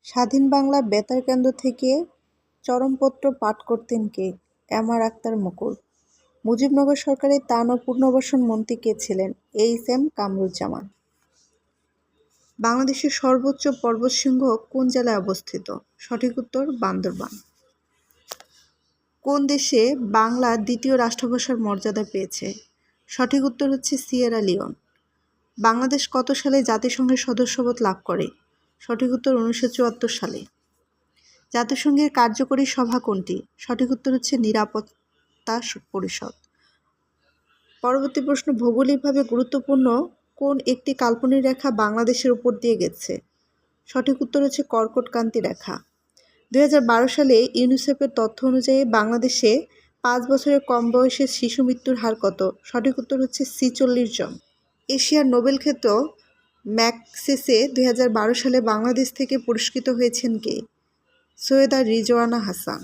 স্বাধীন বাংলা বেতার কেন্দ্র থেকে চরমপত্র পাঠ করতেন কে? এম.আর আখতার মুকুল। মুজিবনগর সরকারের ত্রাণ ও পুনর্বাসন মন্ত্রী কে ছিলেন? এইচ.এম. কামরুজ্জামান। বাংলাদেশের সর্বোচ্চ পর্বতশৃঙ্গ কোন জেলায় অবস্থিত? সঠিক উত্তর বান্দরবান। কোন দেশে বাংলা দ্বিতীয় রাষ্ট্রভাষার মর্যাদা পেয়েছে? সঠিক উত্তর হচ্ছে সিয়েরা লিওন। বাংলাদেশ কত সালে জাতিসংঘের সদস্যপদ লাভ করে? সঠিক উত্তর 1974 সালে। জাতিসংঘের কার্যকরী সভা কোনটি? সঠিক উত্তর হচ্ছে নিরাপত্তা পরিষদ। পরবর্তী প্রশ্ন, ভৌগোলিকভাবে গুরুত্বপূর্ণ কোন একটি কাল্পনিক রেখা বাংলাদেশের উপর দিয়ে গেছে? সঠিক উত্তর হচ্ছে কর্কটক্রান্তি রেখা। 2012 সালে ইউনিসেফের তথ্য অনুযায়ী বাংলাদেশে 5 বছরের কম বয়সের শিশু মৃত্যুর হার কত? সঠিক উত্তর হচ্ছে 46 জন। এশিয়ার নোবেল খ্যাত ম্যাগসেসে 2012 সালে বাংলাদেশ থেকে পুরস্কৃত হয়েছেন কে? সৈয়দা রিজওয়ানা হাসান।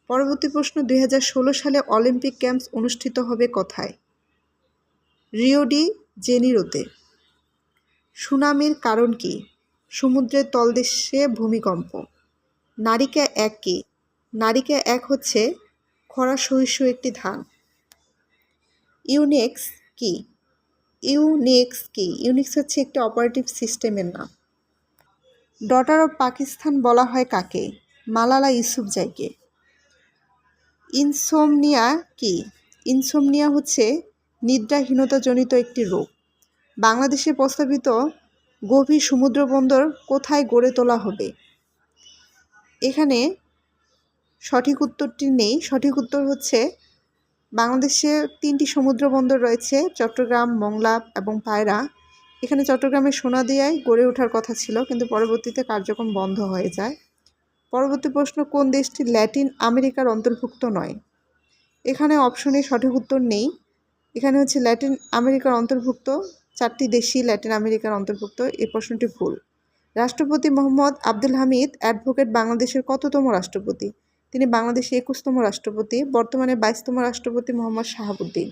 পরবর্তী প্রশ্ন, 2016 সালে অলিম্পিক গেমস অনুষ্ঠিত হবে কোথায়? Rio de জেনিরোতে। সুনামির কারণ কি? সমুদ্রের তলদেশে ভূমিকম্প। নারিকা এক কি? নারিকা এক হচ্ছে খরা সহিষ্ণু একটি ধান। ইউনিক্স কি? ইউনিক্স কি? ইউনিক্স হচ্ছে একটি অপারেটিভ সিস্টেমের নাম। ডটার অফ পাকিস্তান বলা হয় কাকে? মালালা ইউসুফজাইকে। ইনসোমনিয়া কি? ইনসোমনিয়া হচ্ছে নিদ্রাহীনতাজনিত একটি রোগ। বাংলাদেশের প্রস্তাবিত গভীর সমুদ্র বন্দর কোথায় গড়ে তোলা হবে? এখানে সঠিক উত্তরটি নেই। সঠিক উত্তর হচ্ছে বাংলাদেশে 3টি সমুদ্র বন্দর রয়েছে, চট্টগ্রাম, মংলা এবং পায়রা। এখানে চট্টগ্রামের সোনাদিয়ায় গড়ে ওঠার কথা ছিল, কিন্তু পরবর্তীতে কার্যক্রম বন্ধ হয়ে যায়। পরবর্তী প্রশ্ন, কোন দেশটি ল্যাটিন আমেরিকার অন্তর্ভুক্ত নয়? এখানে অপশনে সঠিক উত্তর নেই। এখানে হচ্ছে ল্যাটিন আমেরিকার অন্তর্ভুক্ত 4টি দেশই ল্যাটিন আমেরিকার অন্তর্ভুক্ত। এই প্রশ্নটি ভুল। রাষ্ট্রপতি মোহাম্মদ আব্দুল হামিদ অ্যাডভোকেট বাংলাদেশের কততম রাষ্ট্রপতি? তিনি বাংলাদেশের 21তম রাষ্ট্রপতি। বর্তমানে 22তম রাষ্ট্রপতি মোহাম্মদ শাহাবুদ্দিন।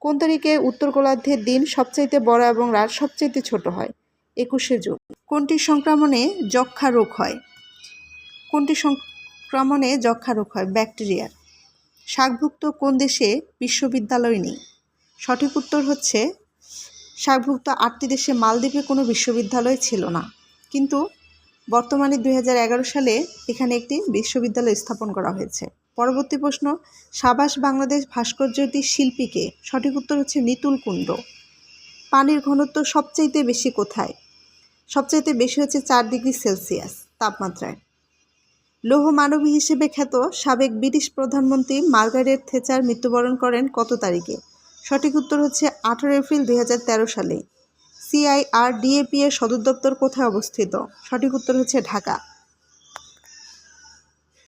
কোন তারিখে উত্তর গোলার্ধের দিন সবচাইতে বড় এবং রাত সবচাইতে ছোট হয়? 21শে জুন। কোনটি সংক্রমণে যক্ষ্মা রোগ হয়? কোনটি সংক্রমণে যক্ষ্মা রোগ হয়? ব্যাকটেরিয়ার। সার্কভুক্ত কোন দেশে বিশ্ববিদ্যালয় নেই? সঠিক উত্তর হচ্ছে সার্কভুক্ত 8টি দেশে মালদ্বীপে কোনো বিশ্ববিদ্যালয় ছিল না, কিন্তু বর্তমানে 2011 সালে এখানে একটি বিশ্ববিদ্যালয় স্থাপন করা হয়েছে। পরবর্তী প্রশ্ন, সাবাস বাংলাদেশ ভাস্কর্যটির শিল্পী কে? সঠিক উত্তর হচ্ছে নিতুল কুণ্ড। পানির ঘনত্ব সবচাইতে বেশি কোথায়? সবচাইতে বেশি হচ্ছে 4 ডিগ্রি সেলসিয়াস তাপমাত্রায়। লৌহ মানবী হিসেবে খ্যাত সাবেক ব্রিটিশ প্রধানমন্ত্রী মার্গারেট থেচার মৃত্যুবরণ করেন কত তারিখে? সঠিক উত্তর হচ্ছে 18 এপ্রিল 2013 সালে। CIRDAP এর সদর দপ্তর কোথায় অবস্থিত? সঠিক উত্তর হচ্ছে ঢাকা।